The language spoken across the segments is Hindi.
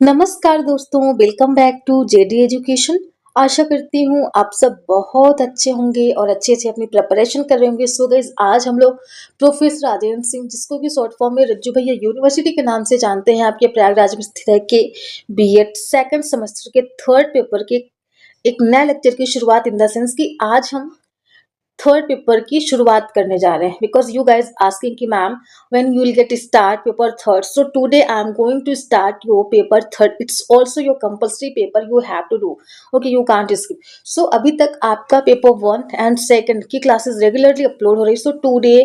नमस्कार दोस्तों, welcome back to JD education. आशा करती हूँ आप सब बहुत अच्छे होंगे और अच्छे से अपनी प्रिपरेशन कर रहे होंगे। सो गाइस, आज हम लोग प्रोफेसर राजेंद्र सिंह, जिसको कि शॉर्ट फॉर्म में रज्जू भैया यूनिवर्सिटी के नाम से जानते हैं, आपके प्रयागराज में स्थित है, के बीएड सेकंड सेमेस्टर के थर्ड पेपर के एक नए लेक्चर की शुरुआत इन द सेंस कि आज हम थर्ड पेपर की शुरुआत करने जा रहे हैं। बिकॉज यू गाइज आस्किंग कि ma'am when you will get start paper third, so today I am going to start your paper third. It's also your compulsory paper, you have to do. Okay, you can't skip. So अभी तक आपका पेपर वन एंड सेकंड की क्लासेस रेगुलरली अपलोड हो रही, so today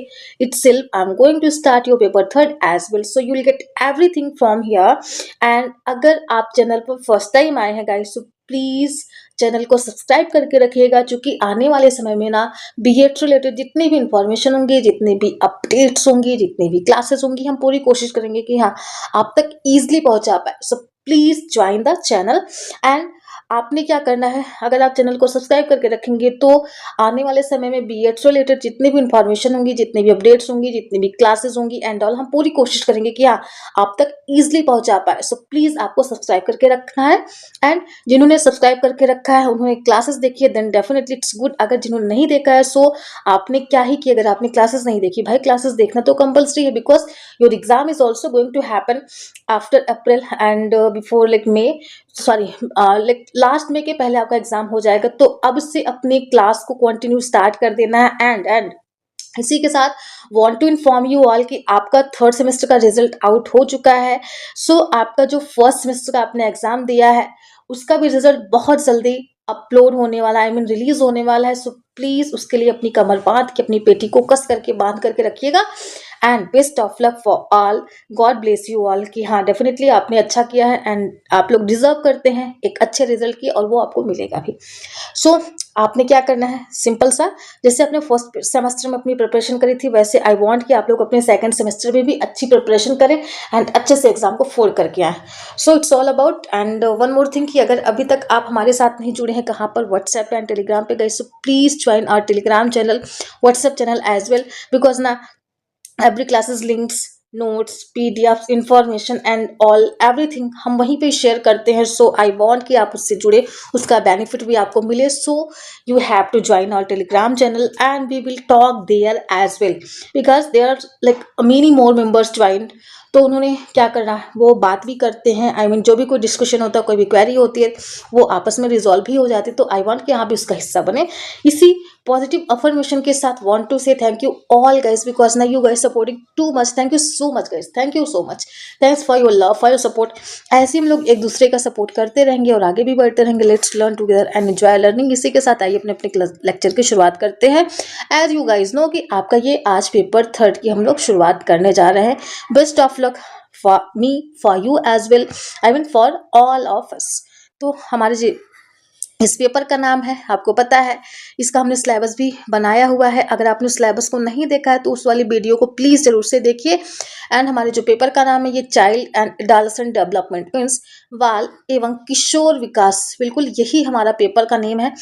itself I am going to start your paper third as well, so you will get everything from here. And अगर आप चैनल पर फर्स्ट टाइम आए हैं गाइज, सो प्लीज चैनल को सब्सक्राइब करके रखिएगा, क्योंकि आने वाले समय में ना बीएड रिलेटेड जितनी भी इंफॉर्मेशन होंगी, जितने भी अपडेट्स होंगी, जितनी भी क्लासेस होंगी, हम पूरी कोशिश करेंगे कि हाँ आप तक इजीली पहुंचा पाए। सो please join the channel. And आपने क्या करना है, अगर आप चैनल को सब्सक्राइब करके रखेंगे तो आने वाले समय में बीएड से रिलेटेड जितनी भी इंफॉर्मेशन होंगी, जितनी भी अपडेट्स होंगी, जितनी भी क्लासेस होंगी एंड ऑल, हम पूरी कोशिश करेंगे कि हाँ आप तक इजीली पहुंचा पाए। सो प्लीज आपको सब्सक्राइब करके रखना है। एंड जिन्होंने सब्सक्राइब करके रखा है उन्होंने क्लासेस देखी है, देन डेफिनेटली इट्स गुड। अगर जिन्होंने नहीं देखा है, सो आपने क्या ही किया, अगर आपने क्लासेस नहीं देखी, भाई क्लासेस देखना तो कंपल्सरी है, because your exam is also going to happen after April and before like May, sorry like last में के पहले आपका एग्जाम हो जाएगा। तो अब से अपने क्लास को कंटिन्यू स्टार्ट कर देना है। एंड इसी के साथ want to inform you all कि आपका थर्ड सेमेस्टर का रिजल्ट आउट हो चुका है। सो आपका जो फर्स्ट सेमेस्टर का आपने एग्जाम दिया है, उसका भी रिजल्ट बहुत जल्दी अपलोड होने वाला है, आई मीन रिलीज होने वाला है। सो प्लीज उसके लिए अपनी कमर बांध के, अपनी पेटी को कस करके बांध करके रखिएगा। And best of luck for all, God bless you all कि हाँ डेफिनेटली आपने अच्छा किया है एंड आप लोग डिजर्व करते हैं एक अच्छे रिजल्ट की, और वो आपको मिलेगा भी। सो आपने क्या करना है, सिंपल सा, जैसे आपने फर्स्ट सेमेस्टर में अपनी प्रिपरेशन करी थी, वैसे आई वांट कि आप लोग अपने सेकंड सेमेस्टर में भी अच्छी प्रिपरेशन करें एंड अच्छे से एग्जाम को फोड़ करके आए। So it's all about. And one more thing कि अगर अभी तक आप हमारे साथ नहीं जुड़े हैं, कहाँ पर, व्हाट्सएप एंड टेलीग्राम पे गए, so please join our Telegram channel, WhatsApp channel as well, because ना every classes links, notes, PDF, information and all everything हम वहीं पे शेयर करते हैं। सो आई वांट कि आप उससे जुड़े, उसका बेनिफिट भी आपको मिले। So you have to join our Telegram channel and we will talk there as well, because there are like many more members join. तो उन्होंने क्या करना है, वो बात भी करते हैं, आई मीन जो भी कोई डिस्कशन होता है, कोई भी क्वेरी होती है, वो आपस में रिजॉल्व भी हो जाती है। तो आई वांट कि यहाँ भी उसका हिस्सा बने। इसी पॉजिटिव अफर्मेशन के साथ want to say thank you all guys, because ना you guys supporting too much. Thank you so much guys, thank you so much, thanks for your love, for your support. ऐसे हम लोग एक दूसरे का सपोर्ट करते रहेंगे और आगे भी बढ़ते रहेंगे। Let's learn together and enjoy learning. इसी के साथ आइए अपने अपने लेक्चर की शुरुआत करते हैं। एज यू गाइज नो कि आपका ये आज पेपर थर्ड की हम लोग शुरुआत करने जा रहे हैं। Best of luck for me, for you as well, I mean for all of us. तो हमारे जी इस पेपर का नाम है, आपको पता है, इसका हमने सिलेबस भी बनाया हुआ है। अगर आपने सिलेबस को नहीं देखा है तो उस वाली वीडियो को प्लीज जरूर से देखिए। एंड हमारे जो पेपर का नाम है, ये child and adolescent development means बाल एवं किशोर विकास, बिल्कुल यही हमारा पेपर का नेम है।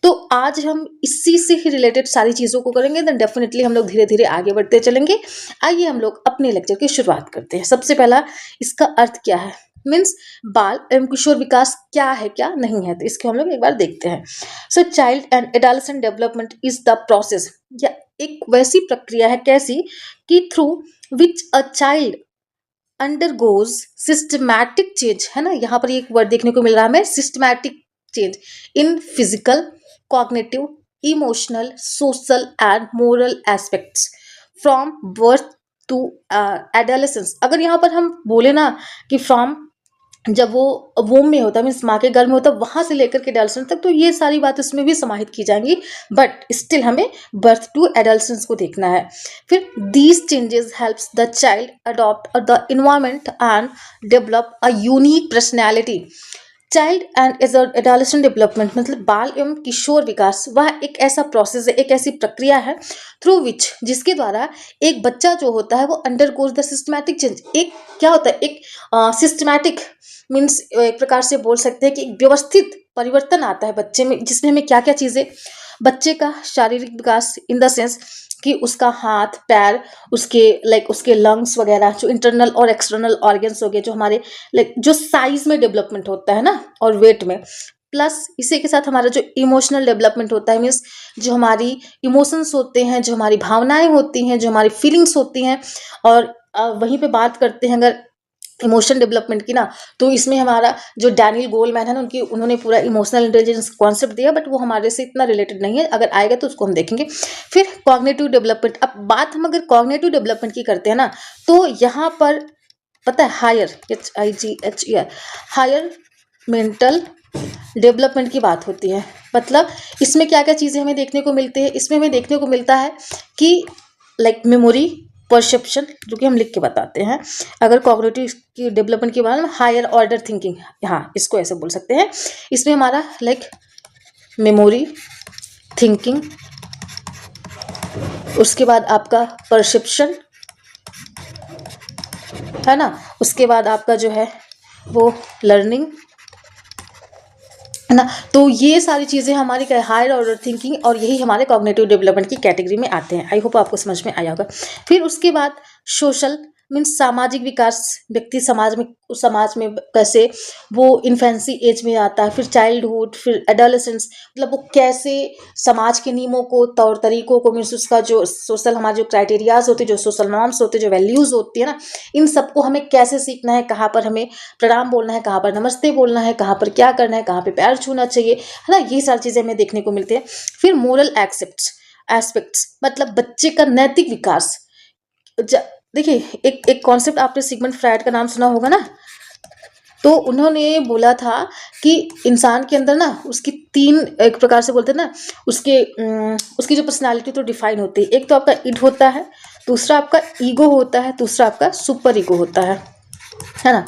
तो आज हम इसी से ही रिलेटेड सारी चीजों को करेंगे, देन डेफिनेटली हम लोग धीरे धीरे आगे बढ़ते चलेंगे। आइए हम लोग अपने लेक्चर की शुरुआत करते हैं। सबसे पहला, इसका अर्थ क्या है, मीन्स बाल एवं किशोर विकास क्या है क्या नहीं है, तो इसको हम लोग एक बार देखते हैं। So child and adolescent development is the process, या एक वैसी प्रक्रिया है, कैसी कि through which a child undergoes systematic change, है ना, यहाँ पर एक वर्ड देखने को मिल रहा है हमें, systematic change in physical, cognitive, emotional, social and moral aspects from birth to adolescence. अगर यहाँ पर हम बोले ना कि फ्रॉम, जब वो वोम में होता है, मीन्स माँ के गर्भ में होता है, वहां से लेकर के एडल्सेंस तक, तो ये सारी बात इसमें भी समाहित की जाएंगी, बट स्टिल हमें बर्थ टू एडल्सेंस को देखना है। फिर these changes helps the child adopt the environment and develop a unique personality. Child and adolescent development मतलब बाल एवं किशोर विकास, वह एक ऐसा प्रोसेस है, एक ऐसी प्रक्रिया है थ्रू विच, जिसके द्वारा एक बच्चा जो होता है वो अंडरगोज द सिस्टमैटिक चेंज। एक क्या होता है, एक सिस्टमैटिक मीन्स एक प्रकार से बोल सकते हैं कि एक व्यवस्थित परिवर्तन आता है बच्चे में, जिसमें हमें क्या क्या चीजें, बच्चे का शारीरिक विकास इन द सेंस कि उसका हाथ पैर, उसके उसके लंग्स वगैरह, जो इंटरनल और एक्सटर्नल ऑर्गन्स हो गए, जो हमारे जो साइज में डेवलपमेंट होता है ना और वेट में, प्लस इसी के साथ हमारा जो इमोशनल डेवलपमेंट होता है, मीन्स जो हमारी इमोशंस होते हैं, जो हमारी भावनाएं होती हैं, जो हमारी फीलिंग्स होती हैं। और वहीं पे बात करते हैं अगर इमोशन डेवलपमेंट की ना, तो इसमें हमारा जो डैनियल गोलमैन है ना, उन्होंने पूरा इमोशनल इंटेलिजेंस कॉन्सेप्ट दिया, बट वो हमारे से इतना रिलेटेड नहीं है, अगर आएगा तो उसको हम देखेंगे। फिर कॉग्निटिव डेवलपमेंट, अब बात हम अगर कॉग्निटिव डेवलपमेंट की करते हैं ना, तो यहाँ पर पता है higher, HIGHER, higher mental development की बात होती है। मतलब इसमें क्या क्या चीज़ें हमें देखने को मिलती है, इसमें हमें देखने को मिलता है कि मेमोरी, परसेप्शन, जो कि हम लिख के बताते हैं। अगर कॉग्निटिव की डेवलपमेंट की बात में, हायर ऑर्डर थिंकिंग, हाँ इसको ऐसे बोल सकते हैं। इसमें हमारा मेमोरी, थिंकिंग, उसके बाद आपका परसेप्शन है ना, उसके बाद आपका जो है वो लर्निंग है ना। तो ये सारी चीज़ें हमारी हायर ऑर्डर थिंकिंग, और यही हमारे कॉग्निटिव डेवलपमेंट की कैटेगरी में आते हैं। आई होप आपको समझ में आया होगा। फिर उसके बाद सोशल मीन्स सामाजिक विकास, व्यक्ति समाज में कैसे वो इन्फेंसी एज में आता है, फिर चाइल्डहुड, फिर एडोलेसेंस, मतलब वो कैसे समाज के नियमों को, तौर तरीकों को, मीन्स उसका जो सोशल हमारे जो क्राइटेरियाज होते हैं, जो सोशल नॉर्म्स होते हैं, जो वैल्यूज होती है ना, इन सबको हमें कैसे सीखना है, कहाँ पर हमें प्रणाम बोलना है, कहाँ पर नमस्ते बोलना है, कहाँ पर क्या करना है, कहाँ पे पैर छूना चाहिए, है ना, ये सारी चीज़ें हमें देखने को मिलती है। फिर मोरल एस्पेक्ट्स, मतलब बच्चे का नैतिक विकास। देखिए, एक कॉन्सेप्ट आपने सिगमंड फ्रायड का नाम सुना होगा ना। तो उन्होंने बोला था कि इंसान के अंदर ना उसकी तीन, एक प्रकार से बोलते हैं ना, उसकी जो पर्सनालिटी तो डिफाइन होती है। एक तो आपका इड होता है, दूसरा आपका ईगो होता है, दूसरा आपका सुपर ईगो होता है ना,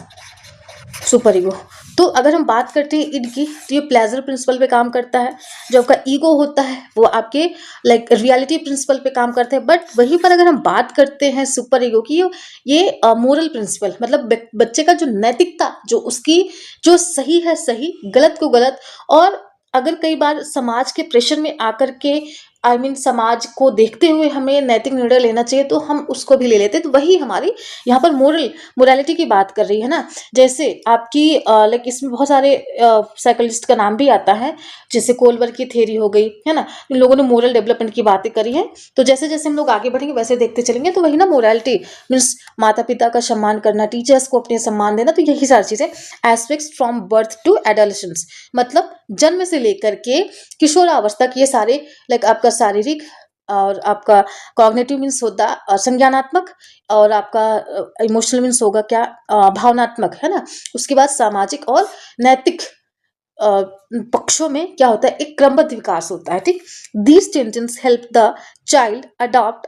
सुपर ईगो। तो अगर हम बात करते हैं इड की, तो ये प्लेजर प्रिंसिपल पे काम करता है। जो आपका ईगो होता है वो आपके रियलिटी प्रिंसिपल पे काम करता है। बट वहीं पर अगर हम बात करते हैं सुपर ईगो की, ये मोरल प्रिंसिपल, मतलब बच्चे का जो नैतिकता, जो उसकी जो सही है सही, गलत को गलत। और अगर कई बार समाज के प्रेशर में आकर के, समाज को देखते हुए हमें नैतिक निर्णय लेना चाहिए, तो हम उसको भी ले लेते हैं। तो वही हमारी यहाँ पर मोरालिटी की बात कर रही है ना। जैसे आपकी इसमें बहुत सारे साइकोलॉजिस्ट का नाम भी आता है, जैसे कोलबर की थ्योरी हो गई, है ना। इन लोगों ने मोरल डेवलपमेंट की बातें करी है। तो जैसे जैसे हम लोग आगे बढ़ेंगे वैसे देखते चलेंगे। तो वही ना, मोरालिटी मीन्स माता पिता का सम्मान करना, टीचर्स को अपने सम्मान देना। तो यही सारी चीजें aspects from birth to adolescence, मतलब जन्म से लेकर के किशोरावस्था तक, ये सारे आपका शारीरिक, और आपका कॉग्निटिव मीन्स होता संज्ञानात्मक, और आपका इमोशनल मीन्स होगा क्या, भावनात्मक, है ना। उसके बाद सामाजिक और नैतिक पक्षों में क्या होता है, एक क्रमबद्ध विकास होता है। ठीक, these changes help the child adopt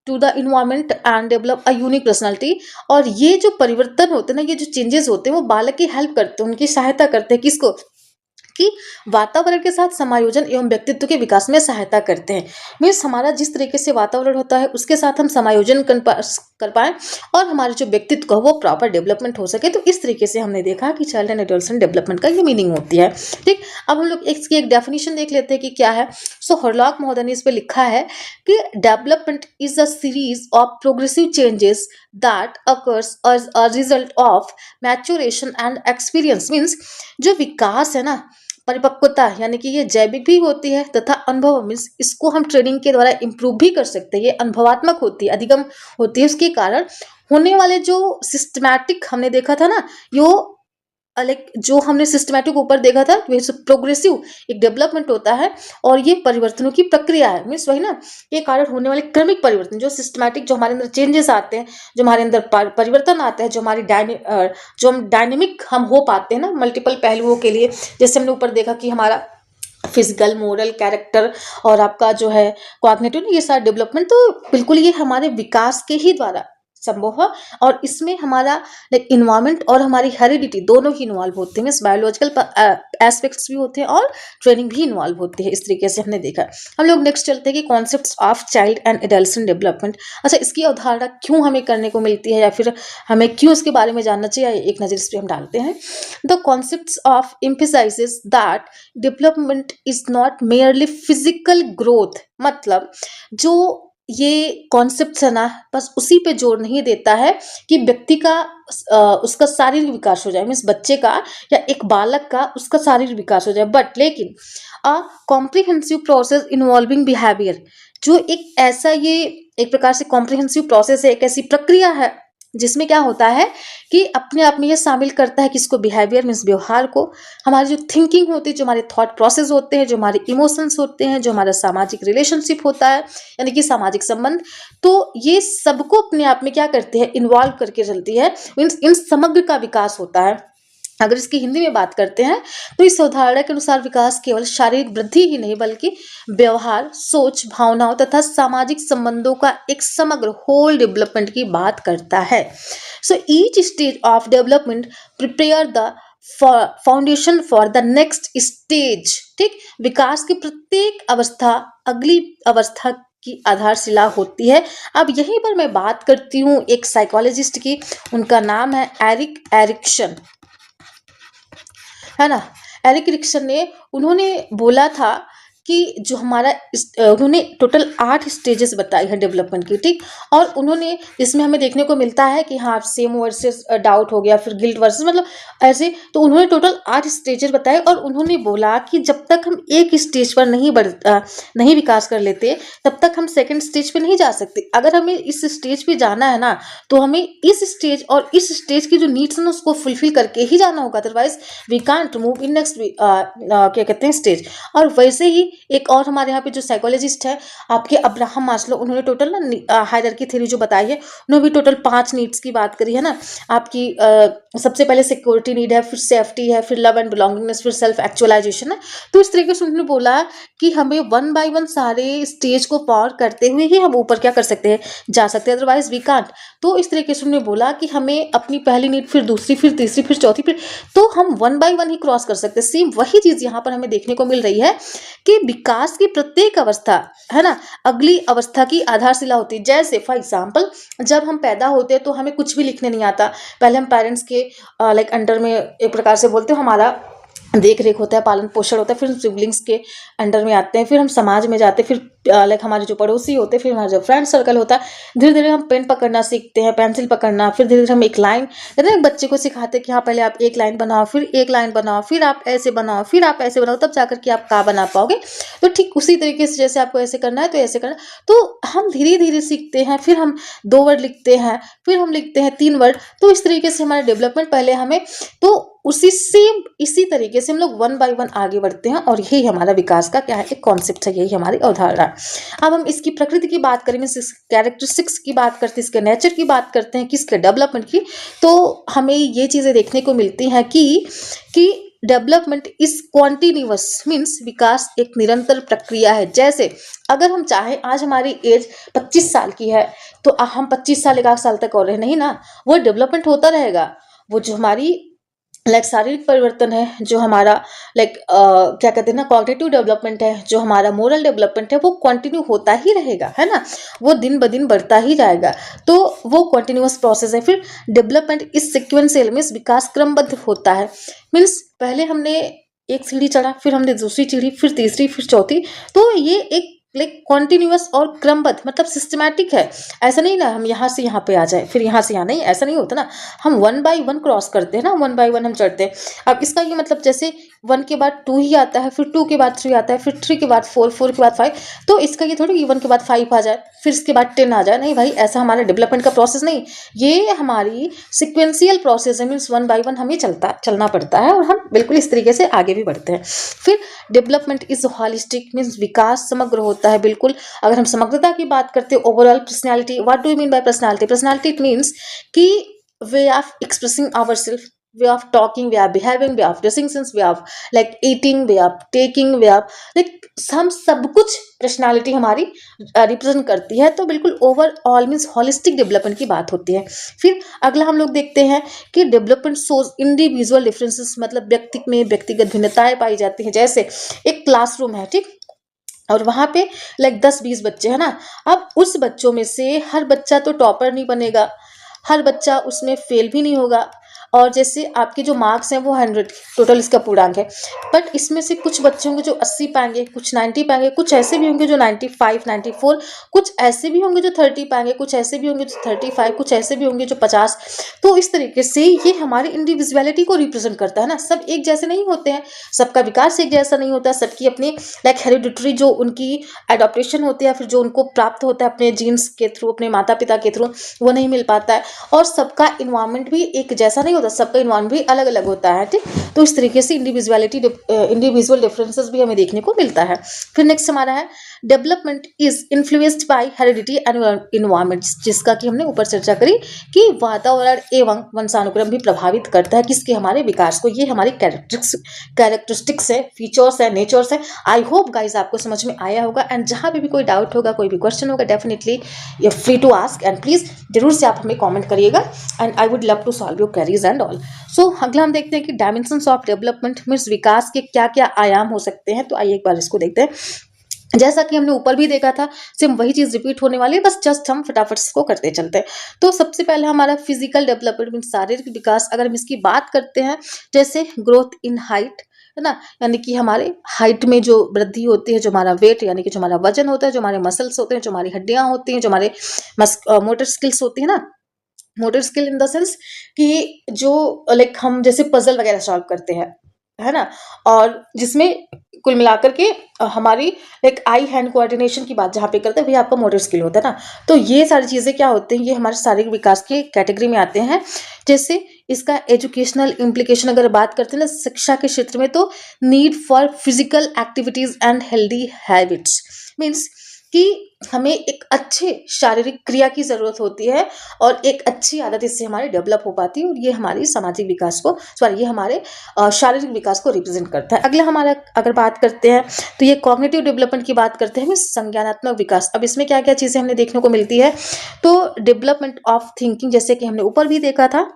to the environment and develop a unique personality. और ये जो परिवर्तन होते हैं ना, ये जो चेंजेस होते हैं, वो बालक की हेल्प करते हैं, उनकी सहायता करते हैं। किसको? कि वातावरण के साथ समायोजन एवं व्यक्तित्व के विकास में सहायता करते हैं। मीन्स हमारा जिस तरीके से वातावरण होता है उसके साथ हम समायोजन कर पाए, और हमारे जो व्यक्तित्व का वो प्रॉपर डेवलपमेंट हो सके। तो इस तरीके से हमने देखा कि चाइल्ड एंड एडोलसेंट डेवलपमेंट का ये मीनिंग होती है। ठीक, अब हम लोग इसकी एक डेफिनेशन देख लेते हैं कि क्या है। सो हरलॉक महोदय ने इस पर लिखा है कि development is a series of progressive changes that occurs as a result of maturation and experience. Means जो विकास है ना, परिपक्वता, यानी कि ये जैविक भी होती है, तथा अनुभव मीन्स इसको हम ट्रेनिंग के द्वारा इंप्रूव भी कर सकते हैं। ये अनुभवात्मक होती है, अधिगम होती है। उसके कारण होने वाले जो सिस्टमैटिक हमने देखा था ना, यो जो हमने सिस्टमैटिक ऊपर देखा था, वही प्रोग्रेसिव एक डेवलपमेंट होता है, और ये परिवर्तनों की प्रक्रिया है। मीन्स वही ना, ये कारण होने वाले क्रमिक परिवर्तन, जो सिस्टमैटिक, जो हमारे अंदर चेंजेस आते हैं, जो हमारे अंदर परिवर्तन आते हैं, जो हमारी जो हम डायनेमिक हम हो पाते हैं ना मल्टीपल पहलुओं के लिए। जैसे हमने ऊपर देखा कि हमारा फिजिकल, मोरल, कैरेक्टर, और आपका जो है कॉग्निटिव, ये सारा डेवलपमेंट तो बिल्कुल ये हमारे विकास के ही द्वारा संभव है। और इसमें हमारा इन्वायरमेंट और हमारी हेरिडिटी दोनों ही इन्वॉल्व होते हैं। बायोलॉजिकल एस्पेक्ट्स भी होते हैं और ट्रेनिंग भी इन्वॉल्व होती है। इस तरीके से हमने देखा। हम लोग नेक्स्ट चलते हैं कि concepts of child and adolescent development. अच्छा, इसकी अवधारणा क्यों हमें करने को मिलती है, या फिर हमें क्यों इसके बारे में जानना चाहिए, एक नज़र इस पर हम डालते हैं। The concepts of emphasises that development is not merely physical growth, मतलब जो ये कॉन्सेप्ट्स है ना, बस उसी पे जोर नहीं देता है कि व्यक्ति का उसका शारीरिक विकास हो जाए, मीन्स बच्चे का या एक बालक का उसका शारीरिक विकास हो जाए, बट लेकिन a comprehensive process involving behaviour, जो एक ऐसा ये एक प्रकार से कॉम्प्रिहेंसिव प्रोसेस है, एक ऐसी प्रक्रिया है जिसमें क्या होता है कि अपने आप में ये शामिल करता है किसको, बिहेवियर मीन्स व्यवहार को, हमारी जो थिंकिंग होती है, जो हमारे थॉट प्रोसेस होते हैं, जो हमारे इमोशंस होते हैं, जो हमारा सामाजिक रिलेशनशिप होता है, यानी कि सामाजिक संबंध, तो ये सबको अपने आप में क्या करते हैं, इन्वॉल्व करके चलती है, मीन्स इन समग्र का विकास होता है। अगर इसकी हिंदी में बात करते हैं तो इस अवधारणा के अनुसार विकास केवल शारीरिक वृद्धि ही नहीं बल्कि व्यवहार, सोच, भावनाओं तथा सामाजिक संबंधों का एक समग्र होल डेवलपमेंट की बात करता है। So each stage of development prepare the foundation for the next stage. ठीक, विकास की प्रत्येक अवस्था अगली अवस्था की आधारशिला होती है। अब यहीं पर मैं बात करती हूँ एक साइकोलॉजिस्ट की, उनका नाम है एरिक एरिक्सन, है ना। एरिक एरिक्सन ने उन्होंने बोला था कि जो हमारा उन्होंने टोटल 8 स्टेजेस बताई है डेवलपमेंट की, ठीक, और उन्होंने इसमें हमें देखने को मिलता है कि हाँ सेम वर्सेस डाउट हो गया, फिर गिल्ट वर्सेस, मतलब ऐसे, तो उन्होंने टोटल 8 स्टेजेस बताए और उन्होंने बोला कि जब तक हम एक स्टेज पर नहीं विकास कर लेते तब तक हम सेकंड स्टेज पे नहीं जा सकते। अगर हमें इस स्टेज पे जाना है ना, तो हमें इस स्टेज और इस स्टेज की जो नीड्स है उसको फुलफिल करके ही जाना होगा, otherwise we can't move in next क्या कहते हैं स्टेज। और वैसे ही एक और हमारे यहाँ पे जो साइकोलॉजिस्ट है आपके अब्राहम मास्लो, उन्होंने टोटल ना हायरार्की थ्योरी जो बताई है, उन्होंने भी टोटल 5 नीड्स की बात करी है ना। आपकी सबसे पहले सिक्योरिटी नीड है, फिर सेफ्टी है, फिर लव एंड बिलोंगिंगनेस, फिर सेल्फ एक्चुअलाइजेशन है। तो इस तरीके से उन्होंने बोला कि हमें 1 बाय 1 सारे स्टेज को पार करते हुए ही हम ऊपर क्या कर सकते हैं, जा सकते हैं, अदरवाइज वी कांट। तो इस तरीके से उन्होंने बोला कि हमें अपनी पहली नीड, फिर दूसरी, फिर तीसरी, फिर चौथी, फिर तो हम 1 बाय 1 ही क्रॉस कर सकते हैं। सेम वही चीज यहाँ पर हमें देखने को मिल रही है कि विकास की प्रत्येक अवस्था, है ना, अगली अवस्था की आधारशिला होती है। जैसे फॉर एग्जाम्पल, जब हम पैदा होते हैं तो हमें कुछ भी लिखने नहीं आता, पहले हम पेरेंट्स के लाइक अंडर में एक प्रकार से बोलते हो, हमारा देख रेख होता है, पालन पोषण होता है, फिर सिबलिंग्स के अंडर में आते हैं, फिर हम समाज में जाते हैं, फिर लाइक हमारे जो पड़ोसी होते हैं, फिर हमारा जो फ्रेंड सर्कल होता है, धीरे धीरे हम पेन पकड़ना सीखते हैं, पेंसिल पकड़ना, फिर धीरे धीरे हम एक लाइन, कहते हैं बच्चे को सिखाते हैं कि हाँ पहले आप एक लाइन बनाओ, फिर एक लाइन बनाओ, फिर आप ऐसे बनाओ, फिर आप ऐसे बनाओ, तब जाकर के आप का बना पाओगे। तो ठीक उसी तरीके से जैसे आपको ऐसे करना है तो ऐसे करना, तो हम धीरे धीरे सीखते हैं, फिर हम 2 वर्ड लिखते हैं, फिर हम लिखते हैं 3 वर्ड, तो इस तरीके से हमारा डेवलपमेंट पहले हमें, तो उसी सेम इसी तरीके से हम लोग 1 बाय 1 आगे बढ़ते हैं, और यही हमारा विकास का क्या है, एक कॉन्सेप्ट है, यही हमारी अवधारणा। अब हम इसकी प्रकृति की बात करेंगे, कैरेक्टरिस्टिक्स की बात करते हैं, इसके नेचर की बात करते हैं, किसके डेवलपमेंट की, तो हमें ये चीजें देखने को मिलती हैं कि डेवलपमेंट इज कॉन्टिन्यूअस, मीन्स विकास एक निरंतर प्रक्रिया है। जैसे अगर हम चाहें, आज हमारी एज 25 साल की है, तो हम 25 साल 1 साल तक और रहे नहीं ना, वो डेवलपमेंट होता रहेगा। वो जो हमारी लाइक शारीरिक परिवर्तन है, जो हमारा लाइक क्या कहते हैं ना, कॉग्निटिव डेवलपमेंट है, जो हमारा मोरल डेवलपमेंट है, वो कंटिन्यू होता ही रहेगा, है ना, वो दिन ब दिन बढ़ता ही जाएगा, तो वो कंटिन्यूअस प्रोसेस है। फिर डेवलपमेंट इस सीक्वेंशियल मीन्स विकास क्रमबद्ध होता है, मीन्स पहले हमने एक सीढ़ी चढ़ा, फिर हमने दूसरी सीढ़ी, फिर तीसरी, फिर चौथी, तो ये एक लाइक कॉन्टिन्यूअस और क्रमबद्ध, मतलब सिस्टमैटिक है। ऐसा नहीं ना हम यहाँ से यहाँ पे आ जाए, फिर यहाँ से यहाँ, नहीं, ऐसा नहीं होता ना, हम 1 बाय 1 क्रॉस करते हैं ना, 1 बाय 1 हम चढ़ते हैं। अब इसका ये मतलब जैसे 1 के बाद 2 ही आता है, फिर 2 के बाद 3 आता है, फिर 3 के बाद 4, 4 के बाद 5, तो इसका ये थोड़ी 1 के बाद 5 आ जाए, फिर इसके बाद 10 आ जाए, नहीं भाई, ऐसा हमारा डेवलपमेंट का प्रोसेस नहीं, ये हमारी सिक्वेंशियल प्रोसेस है, मीन्स 1 बाय 1 हमें चलना पड़ता है, और हम बिल्कुल इस तरीके से आगे भी बढ़ते हैं। फिर डेवलपमेंट इज हॉलिस्टिक, मीन्स विकास समग्र होता है, बिल्कुल। अगर हम समग्रता की बात करते हैं, overall personality, what do you mean by personality? Personality it means कि way of expressing our self, way of talking, way of behaving, way of dressing sense, way of like eating, way of taking, way of like हम सब कुछ पर्सनैलिटी हमारी रिप्रेजेंट करती है, तो बिल्कुल ओवरऑल मीन्स हॉलिस्टिक डेवलपमेंट की बात होती है। फिर अगला हम लोग देखते हैं कि डेवलपमेंट सोज इंडिविजुअल डिफरेंसेस, मतलब व्यक्ति में व्यक्तिगत भिन्नताएं पाई जाती हैं। जैसे एक क्लासरूम है, ठीक, और वहाँ पे लाइक 10-20 बच्चे हैं ना, अब उस बच्चों में से हर बच्चा तो टॉपर नहीं बनेगा, हर बच्चा उसमें फेल भी नहीं होगा, और जैसे आपके जो मार्क्स हैं वो 100 टोटल इसका पूर्णांक है, बट इसमें से कुछ बच्चे होंगे जो 80 पाएंगे, कुछ 90 पाएंगे, कुछ ऐसे भी होंगे जो 95 94, कुछ ऐसे भी होंगे जो 30 पाएंगे, कुछ ऐसे भी होंगे जो 35, कुछ ऐसे भी होंगे जो 50। तो इस तरीके से ये हमारी इंडिविजुअलिटी को रिप्रेजेंट करता है ना। सब एक जैसे नहीं होते हैं, सबका विकास एक जैसा नहीं होता, सबकी अपनी लाइक हेरिडिटरी जो उनकी एडॉप्टेशन होती है, फिर जो उनको प्राप्त होता है अपने जीन्स के थ्रू, अपने माता पिता के थ्रू, वो नहीं मिल पाता है। और सबका इन्वायरमेंट भी एक जैसा नहीं होता, सबका इन्वायरमेंट भी अलग अलग होता है, ठीक। तो इस तरीके से इंडिविजुअल डिफरेंसेस भी हमें देखने को मिलता है। फिर नेक्स्ट हमारा है development is influenced by heredity and environment, जिसका कि हमने ऊपर चर्चा करी कि वातावरण एवं वंशानुक्रम भी प्रभावित करता है किसके, हमारे विकास को। ये हमारी कैरेक्टरिस्टिक्स है, फीचर्स है, नेचर्स है। आई होप गाइज आपको समझ में आया होगा। एंड जहां पे भी कोई डाउट होगा, कोई भी क्वेश्चन होगा, definitely you free to ask, and please जरूर से आप हमें कमेंट करिएगा, and I would love to solve your queries and all. So अगला हम देखते हैं कि डायमेंशंस ऑफ डेवलपमेंट मीन्स विकास के क्या क्या आयाम हो सकते हैं। तो आइए एक बार इसको देखते हैं। जैसा कि हमने ऊपर भी देखा था, सेम वही चीज रिपीट होने वाली है, बस जस्ट हम फटाफट इसको करते चलते हैं। तो सबसे पहले हमारा फिजिकल डेवलपमेंट मीन शारीरिक विकास। अगर हम इसकी बात करते हैं, जैसे ग्रोथ इन हाइट, है ना, यानी कि हमारे हाइट में जो वृद्धि होती है, जो हमारा वेट यानी कि जो हमारा वजन होता है, जो हमारे मसल्स होते हैं, जो हमारी हड्डियां होती हैं, जो हमारे मोटर स्किल्स होती है ना। Motor skill in the sense कि जो लाइक हम जैसे पजल वगैरह सॉल्व करते हैं, है ना, और जिसमें कुल मिलाकर के हमारी लाइक आई हैंड कोऑर्डिनेशन की बात जहाँ पे करते हैं, वही आपका मोटर स्किल होता है ना। तो ये सारी चीज़ें क्या होते हैं, ये हमारे शारीरिक विकास की कैटेगरी में आते हैं। जैसे इसका एजुकेशनल इम्प्लीकेशन अगर बात करते हैं ना, शिक्षा के क्षेत्र में, तो need for physical activities and healthy habits means कि हमें एक अच्छे शारीरिक क्रिया की ज़रूरत होती है, और एक अच्छी आदत इससे हमारी डेवलप हो पाती है, और ये हमारी सामाजिक विकास को, सॉरी, ये हमारे शारीरिक विकास को रिप्रेजेंट करता है। अगला हमारा अगर बात करते हैं, तो ये कॉग्निटिव डेवलपमेंट की बात करते हैं, संज्ञानात्मक विकास। अब इसमें क्या क्या चीज़ें हमने देखने को मिलती है, तो डेवलपमेंट ऑफ थिंकिंग, जैसे कि हमने ऊपर भी देखा था,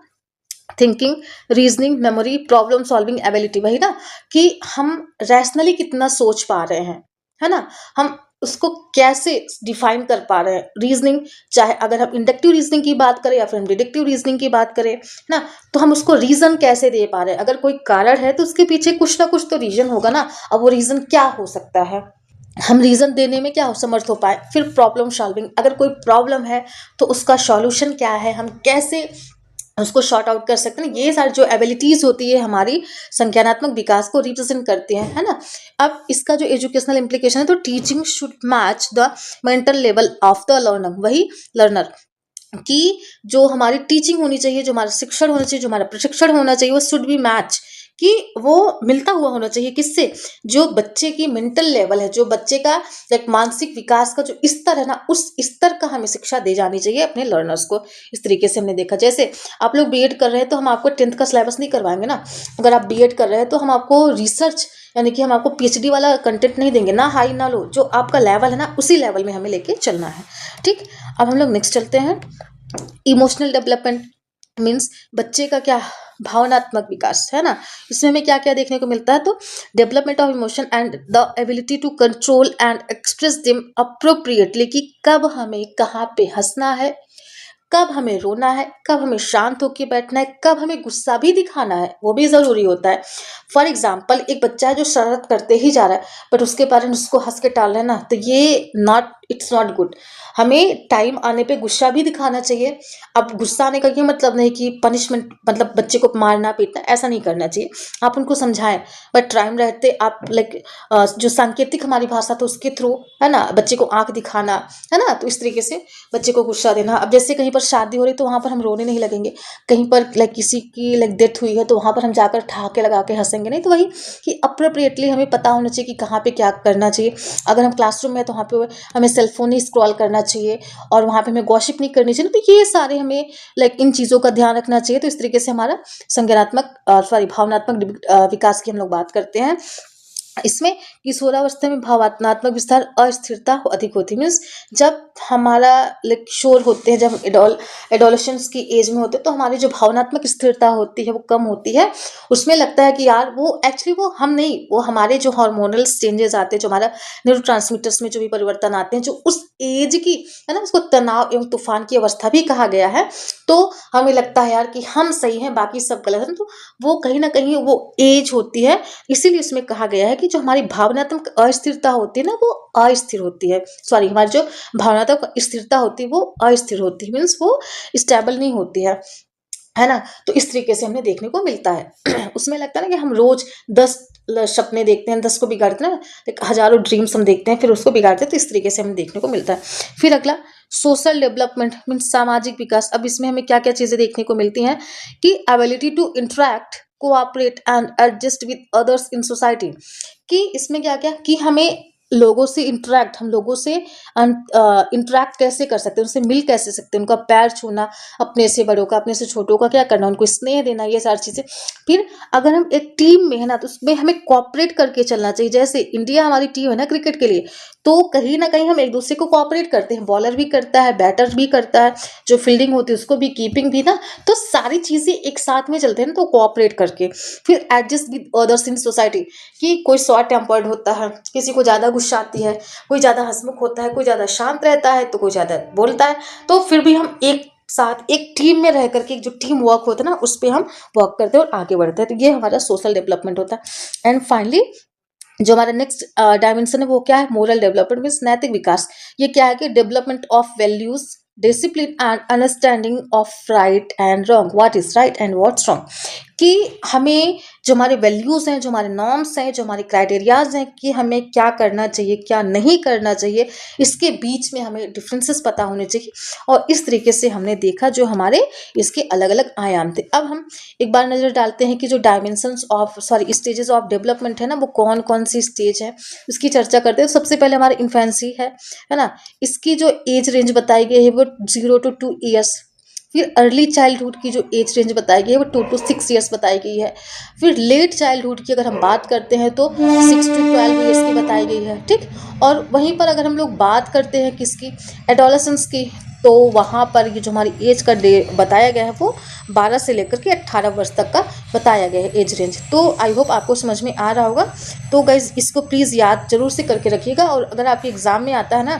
thinking, reasoning, memory, problem solving ability, वही ना, कि हम रैशनली कितना सोच पा रहे हैं, है ना, हम उसको कैसे डिफाइन कर पा रहे हैं। रीजनिंग, चाहे अगर हम इंडक्टिव रीजनिंग की बात करें या फिर हम डिडक्टिव रीजनिंग की बात करें ना, तो हम उसको रीजन कैसे दे पा रहे हैं। अगर कोई कारण है तो उसके पीछे कुछ ना कुछ तो रीजन होगा ना। अब वो रीजन क्या हो सकता है, हम रीजन देने में क्या समर्थ हो पाए। फिर प्रॉब्लम सॉल्विंग, अगर कोई प्रॉब्लम है तो उसका सॉल्यूशन क्या है, हम कैसे उसको शॉर्ट आउट कर सकते हैं। ये सारी जो एबिलिटीज होती है हमारी संज्ञानात्मक विकास को रिप्रेजेंट करती हैं, है ना। अब इसका जो एजुकेशनल इम्प्लीकेशन है, तो teaching should match the mental level of the learner, वही लर्नर कि जो हमारी टीचिंग होनी चाहिए, जो हमारा शिक्षण होना चाहिए, जो हमारा प्रशिक्षण होना चाहिए, वो शुड बी मैच, कि वो मिलता हुआ होना चाहिए किससे, जो बच्चे की मेंटल लेवल है, जो बच्चे का एक मानसिक विकास का जो स्तर है ना, उस स्तर का हमें शिक्षा दे जानी चाहिए अपने लर्नर्स को। इस तरीके से हमने देखा, जैसे आप लोग बीएड कर रहे हैं तो हम आपको 10th का सिलेबस नहीं करवाएंगे ना। अगर आप बीएड कर रहे हैं तो हम आपको रिसर्च यानी कि हम आपको पीएचडी वाला कंटेंट नहीं देंगे, ना हाई ना लो, जो आपका लेवल है ना उसी लेवल में हमें लेके चलना है, ठीक। अब हम लोग नेक्स्ट चलते हैं, इमोशनल डेवलपमेंट मीन्स बच्चे का क्या, भावनात्मक विकास, है ना। इसमें हमें क्या क्या देखने को मिलता है, तो development of emotion and the ability to control and express them appropriately, कि कब हमें कहाँ पे हंसना है, कब हमें रोना है, कब हमें शांत होकर बैठना है, कब हमें गुस्सा भी दिखाना है, वो भी ज़रूरी होता है। फॉर एग्जाम्पल, एक बच्चा है जो शरारत करते ही जा रहा है, बट उसके पेरेंट्स उसको हंस के टाल रहे हैं ना, तो ये इट्स नॉट गुड। हमें टाइम आने पे गुस्सा भी दिखाना चाहिए। अब गुस्सा आने का ये मतलब नहीं कि पनिशमेंट, मतलब बच्चे को मारना पीटना, ऐसा नहीं करना चाहिए। आप उनको समझाएं, बट टाइम रहते आप लाइक जो सांकेतिक हमारी भाषा तो उसके थ्रू, है ना, बच्चे को आंख दिखाना, है ना, तो इस तरीके से बच्चे को गुस्सा देना। अब जैसे कहीं पर शादी हो रही तो वहाँ पर हम रोने नहीं लगेंगे, कहीं पर लाइक किसी की लाइक डेथ हुई है तो वहाँ पर हम जाकर ठहाके लगा के हंसेंगे नहीं। तो वही कि अप्रोप्रिएटली हमें पता होना चाहिए कि कहाँ पे क्या करना चाहिए। अगर हम क्लासरूम में तो वहाँ पे हमें सेलफोन ही स्क्रॉल करना चाहिए, और वहाँ पे हमें गॉसिप नहीं करनी चाहिए। तो ये सारे हमें लाइक इन चीज़ों का ध्यान रखना चाहिए। तो इस तरीके से हमारा संज्ञानात्मक भावनात्मक विकास की हम लोग बात करते हैं। इसमें किशोरावस्था में भावनात्मक विस्तार अस्थिरता अधिक होती है। मीन्स जब हमारा लाइक किशोर होते हैं, जब एडोलेसेंस की एज में होते हैं, तो हमारी जो भावनात्मक स्थिरता होती है वो कम होती है। उसमें लगता है कि यार वो एक्चुअली वो हम नहीं, वो हमारे जो हार्मोनल चेंजेस आते हैं, जो हमारा न्यूरोट्रांसमीटर्स में जो भी परिवर्तन आते हैं, जो उस एज की है ना, उसको तनाव एवं तूफान की अवस्था भी कहा गया है। तो हमें लगता है यार कि हम सही हैं, बाकी सब गलत हैं। तो वो कहीं ना कहीं वो एज होती है, इसीलिए इसमें कहा गया है कि जो हमारी भावनात्मक अस्थिरता होती है ना, वो अस्थिर होती है। सॉरी, हमारी जो भावनात्मक स्थिरता होती है वो अस्थिर होती है, मीन्स वो स्टेबल नहीं होती है ना। तो इस तरीके से हमें देखने को मिलता है। उसमें लगता है ना कि हम रोज 10 सपने देखते हैं, 10 को बिगाड़ते हैं ना, एक हजारों ड्रीम्स हम देखते हैं, फिर उसको बिगाड़ते हैं। तो इस तरीके से हमें देखने को मिलता है। फिर अगला सोशल डेवलपमेंट मीन्स सामाजिक विकास। अब इसमें हमें क्या क्या चीजें देखने को मिलती हैं कि ability to interact, cooperate and adjust with others in society. कि इसमें क्या क्या कि हमें लोगों से इंटरेक्ट, हम लोगों से इंटरेक्ट कैसे कर सकते हैं, उनसे मिल कैसे सकते हैं, उनका पैर छूना, अपने से बड़ों का, अपने से छोटों का क्या करना, उनको स्नेह देना, ये सारी चीजें। फिर अगर हम एक टीम में है ना, तो उसमें हमें कोऑपरेट करके चलना चाहिए। जैसे इंडिया हमारी टीम है ना क्रिकेट के लिए, तो कहीं ना कहीं हम एक दूसरे को कोऑपरेट करते हैं, बॉलर भी करता है, बैटर भी करता है, जो फील्डिंग होती है उसको भी, कीपिंग भी ना। तो सारी चीजें एक साथ में चलते हैं ना, तो कोऑपरेट करके। फिर adjust with others in society, कि कोई शॉर्ट टेम्पर्ड होता है, किसी को ज्यादा गुस्सा आती है, कोई ज्यादा हंसमुख होता है, कोई ज्यादा शांत रहता है, तो कोई ज्यादा बोलता है। तो फिर भी हम एक साथ एक टीम में रह करके, जो टीम वर्क होता है ना, उस पर हम वर्क करते हैं और आगे बढ़ते हैं। तो ये हमारा सोशल डेवलपमेंट होता है। एंड फाइनली जो हमारा नेक्स्ट डायमेंशन है वो क्या है, मोरल डेवलपमेंट मीन्स नैतिक विकास। ये क्या है कि development of values, discipline and understanding of right and wrong, what is right and what's wrong. कि हमें जो हमारे वैल्यूज हैं, जो हमारे नॉर्म्स हैं, जो हमारे क्राइटेरियाज हैं, कि हमें क्या करना चाहिए, क्या नहीं करना चाहिए, इसके बीच में हमें डिफरेंसेस पता होने चाहिए। और इस तरीके से हमने देखा जो हमारे इसके अलग अलग आयाम थे। अब हम एक बार नजर डालते हैं कि जो dimensions of sorry stages of development है ना, वो कौन कौन सी स्टेज है, उसकी चर्चा करते हैं। तो सबसे पहले हमारी इन्फेंसी है ना। इसकी जो एज रेंज बताई गई है वो 0 to 2 ईयर्स। फिर अर्ली चाइल्डहुड की जो एज रेंज बताई गई है वो 2 to 6 ईयर्स बताई गई है। फिर लेट चाइल्डहुड की अगर हम बात करते हैं तो 6 to 12 ईयर्स की बताई गई है, ठीक। और वहीं पर अगर हम लोग बात करते हैं किसकी, एडोलेसेंस की, तो वहाँ पर ये जो हमारी एज का डे बताया गया है वो 12 से लेकर के 18 वर्ष तक का बताया गया है एज रेंज। तो आई होप आपको समझ में आ रहा होगा। तो गाइज इसको प्लीज़ याद जरूर से करके रखिएगा। और अगर आपके एग्जाम में आता है ना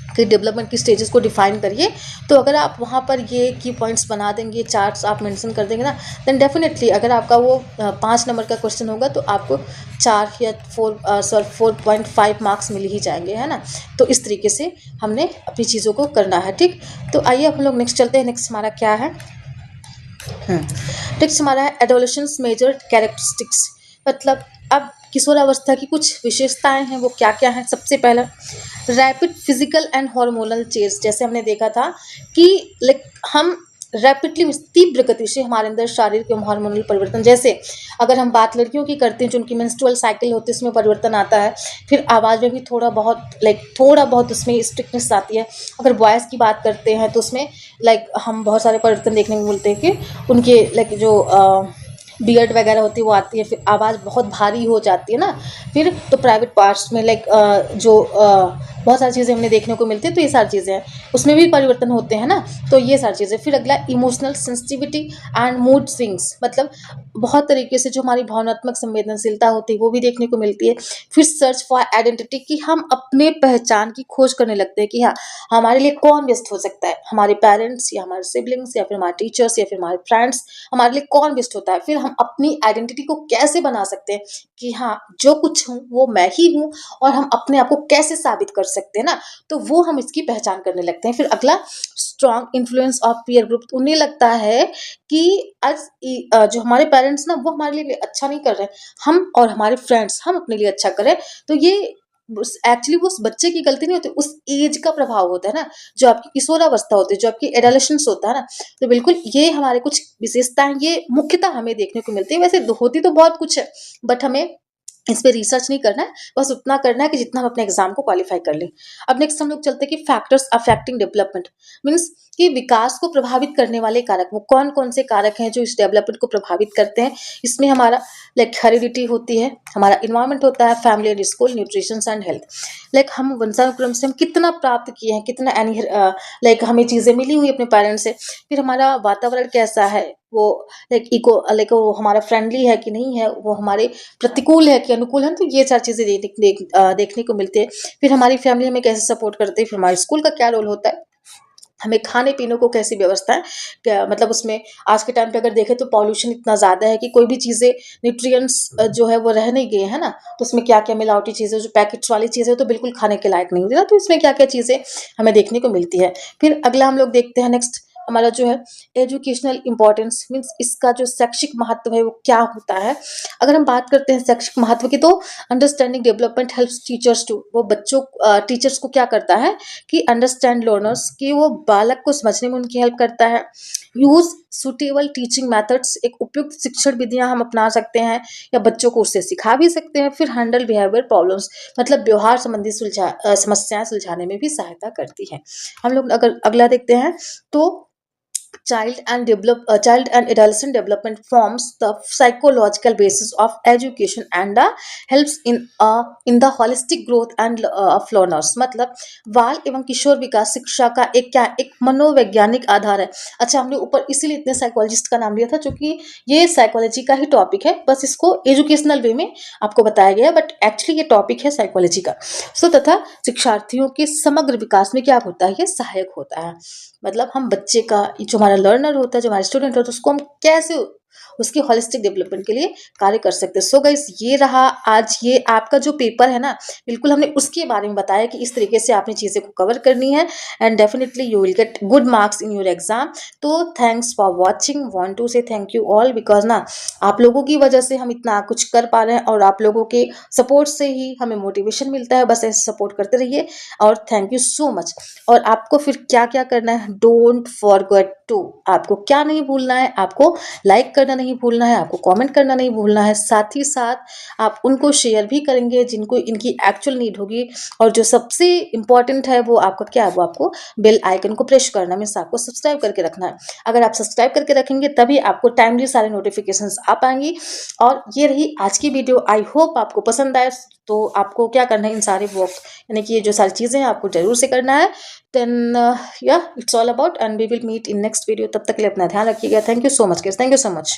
कि डेवलपमेंट की स्टेजेस को डिफाइन करिए, तो अगर आप वहाँ पर ये की पॉइंट्स बना देंगे, चार्ट्स आप मेंशन कर देंगे ना, देन डेफिनेटली अगर आपका वो 5 नंबर का क्वेश्चन होगा तो आपको 4 या 4.5 मार्क्स मिल ही जाएंगे, है ना। तो इस तरीके से हमने अपनी चीज़ों को करना है, ठीक। तो आइए हम लोग नेक्स्ट चलते हैं। नेक्स्ट हमारा क्या है, नेक्स्ट हमारा है एडोलेसेंस मेजर कैरेक्टरिस्टिक्स। मतलब अब किशोरावस्था की कुछ विशेषताएं हैं, वो क्या क्या हैं। सबसे पहला rapid physical and hormonal change. जैसे हमने देखा था कि लाइक हम रैपिडली तीव्र गति से हमारे अंदर शारीरिक एवं हार्मोनल परिवर्तन, जैसे अगर हम बात लड़कियों की करते हैं, जो उनकी मेंस्ट्रुअल साइकिल होती है उसमें परिवर्तन आता है। फिर आवाज़ में भी थोड़ा बहुत उसमें स्ट्रिक्टनेस आती है। अगर बॉयज़ की बात करते हैं तो उसमें हम बहुत सारे परिवर्तन देखने को मिलते हैं कि उनके जो बियर्ड वगैरह होती है वो आती है। फिर आवाज़ बहुत भारी हो जाती है ना। फिर तो प्राइवेट पार्ट्स में बहुत सारी चीज़ें हमने देखने को मिलती है। तो ये सारी चीज़ें हैं, उसमें भी परिवर्तन होते हैं ना। तो ये सारी चीज़ें। फिर अगला emotional sensitivity and mood swings, मतलब बहुत तरीके से जो हमारी भावनात्मक संवेदनशीलता होती है वो भी देखने को मिलती है। फिर सर्च फॉर आइडेंटिटी, कि हम अपने पहचान की खोज करने लगते हैं कि हाँ हमारे लिए कौन बेस्ट हो सकता है, हमारे पेरेंट्स या हमारे सिबलिंग्स या फिर हमारे टीचर्स या फिर हमारे फ्रेंड्स, हमारे लिए कौन बेस्ट होता है। फिर हम अपनी आइडेंटिटी को कैसे बना सकते हैं कि हाँ जो कुछ हूँ वो मैं ही हूँ, और हम अपने आप को कैसे साबित कर सकते हैं ना। तो वो हम इसकी पहचान करने लगते हैं। फिर अगला strong influence of peer group. उन्हें लगता है कि आज जो हमारे पेरेंट्स ना वो हमारे लिए अच्छा नहीं कर रहे हैं, हम और हमारे फ्रेंड्स हम अपने लिए अच्छा करें। तो ये एक्चुअली वो उस बच्चे की गलती नहीं होती, उस एज का प्रभाव होता है ना, जो आपकी किशोरावस्था होती है, जो आपकी एडोलेसेंस होता है ना। तो बिल्कुल ये हमारे कुछ विशेषताएं, ये मुख्यतः हमें देखने को मिलती है। वैसे होती तो बहुत कुछ है, बट हमें इस पे रिसर्च नहीं करना है, बस उतना करना है कि जितना हम अपने एग्जाम को क्वालिफाई कर लें। अब नेक्स्ट हम लोग चलते हैं कि फैक्टर्स अफेक्टिंग डेवलपमेंट, मीन्स कि विकास को प्रभावित करने वाले कारक वो कौन कौन से कारक हैं जो इस डेवलपमेंट को प्रभावित करते हैं। इसमें हमारा लाइक हेरिडिटी होती है, हमारा इन्वायरमेंट होता है, family and school, nutrition and health. Like हम वंशानुक्रम से हम कितना प्राप्त किए हैं, कितना लाइक हमें चीज़ें मिली हुई अपने पेरेंट्स से। फिर हमारा वातावरण कैसा है, वो लाइक वो हमारा फ्रेंडली है कि नहीं है, वो हमारे प्रतिकूल है कि अनुकूल है, तो ये सारी चीज़ें देखने को मिलती है। फिर हमारी फैमिली हमें कैसे सपोर्ट करती है, फिर हमारे स्कूल का क्या रोल होता है, हमें खाने-पीने को कैसी व्यवस्था है, क्या मतलब उसमें आज के टाइम पे अगर देखें तो पॉल्यूशन इतना ज़्यादा है कि कोई भी चीज़ें न्यूट्रिएंट्स जो है वो रह नहीं गए, है ना? तो उसमें क्या-क्या मिलावटी चीज़ें, जो पैकेट्स वाली चीज़ें तो बिल्कुल खाने के लायक नहीं होती ना, तो इसमें क्या-क्या चीज़ें हमें देखने को मिलती है। फिर अगला हम लोग देखते हैं नेक्स्ट, हमारा जो है एजुकेशनल इम्पोर्टेंस मीन्स इसका जो शैक्षिक महत्व है वो क्या होता है? अगर हम बात करते हैं शैक्षिक महत्व की, तो understanding development helps teachers to, वो टीचर्स को क्या करता है कि अंडरस्टैंड लर्नर्स, कि वो बालक को समझने में उनकी हेल्प करता है। यूज सुटेबल टीचिंग मेथड्स, एक उपयुक्त शिक्षण विधियां हम अपना सकते हैं या बच्चों को उससे सिखा भी सकते हैं। फिर हैंडल बिहेवियर प्रॉब्लम्स, मतलब व्यवहार संबंधी समस्याएं सुलझाने में भी सहायता करती है। हम लोग अगर अगला देखते हैं तो child and adolescent development forms the psychological basis of education and helps in the holistic growth and of learners, मतलब बाल एवं किशोर विकास शिक्षा का एक मनोवैज्ञानिक आधार है। अच्छा, हमने ऊपर इसीलिए इतने साइकोलॉजिस्ट का नाम लिया था क्योंकि ये साइकोलॉजी का ही टॉपिक है, बस इसको एजुकेशनल वे में आपको बताया गया है, बट एक्चुअली ये टॉपिक है साइकोलॉजी का। तथा शिक्षार्थियों के समग्र विकास में क्या होता है, ये सहायक होता है। मतलब हम बच्चे का, जो हमारा लर्नर होता है, जो हमारा स्टूडेंट होता है, उसको हम कैसे उसकी होलिस्टिक डेवलपमेंट के लिए कार्य कर सकते हैं। सो गाइस, ये रहा आज ये आपका जो पेपर है ना, बिल्कुल हमने उसके बारे में बताया कि इस तरीके से आपने चीज़ें को कवर करनी है and definitely you will get good marks in your exam. तो thanks for watching, want to say thank you all, because ना आप लोगों की वजह से हम इतना कुछ कर पा रहे हैं और आप लोगों के सपोर्ट से ही हमें मोटिवेशन मिलता है। बस ऐसे सपोर्ट करते रहिए और थैंक यू सो मच। और आपको फिर क्या क्या करना है, डोंट फॉरगेट टू, आपको क्या नहीं भूलना है, आपको लाइक करना नहीं भूलना है, आपको कमेंट करना नहीं भूलना है, साथ ही साथ आप उनको शेयर भी करेंगे जिनको इनकी एक्चुअल नीड होगी। और जो सबसे इंपॉर्टेंट है वो आपका क्या है, वो आपको बेल आइकन को प्रेस करना, मीन्स आपको सब्सक्राइब करके रखना है। अगर आप सब्सक्राइब करके रखेंगे तभी आपको टाइमली सारे नोटिफिकेशंस आ पाएंगी। और ये रही आज की वीडियो, आई होप आपको पसंद आए। तो आपको क्या करना है, इन सारे वर्क यानी कि ये जो सारी चीज़ें हैं आपको जरूर से करना है। देन या it's all about and we will meet in next video. तब तक के लिए अपना ध्यान रखिएगा। Thank you so much guys, thank you so much.